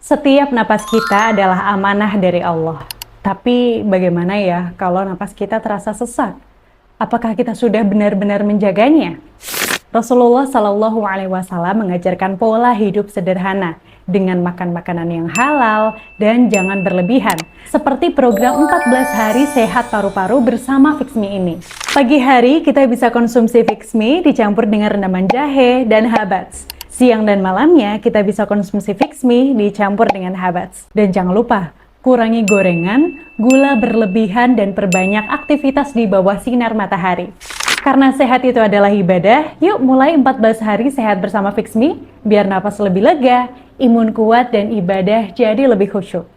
Setiap napas kita adalah amanah dari Allah. Tapi bagaimana ya kalau napas kita terasa sesak? Apakah kita sudah benar-benar menjaganya? Rasulullah Shallallahu Alaihi Wasallam mengajarkan pola hidup sederhana dengan makan makanan yang halal dan jangan berlebihan. Seperti program 14 hari sehat paru-paru bersama Fixme ini. Pagi hari kita bisa konsumsi Fixme dicampur dengan rendaman jahe dan habats. Siang dan malamnya kita bisa konsumsi Fixme dicampur dengan habats. Dan jangan lupa, kurangi gorengan, gula berlebihan, dan perbanyak aktivitas di bawah sinar matahari. Karena sehat itu adalah ibadah, yuk mulai 14 hari sehat bersama Fixme, biar napas lebih lega, imun kuat, dan ibadah jadi lebih khusyuk.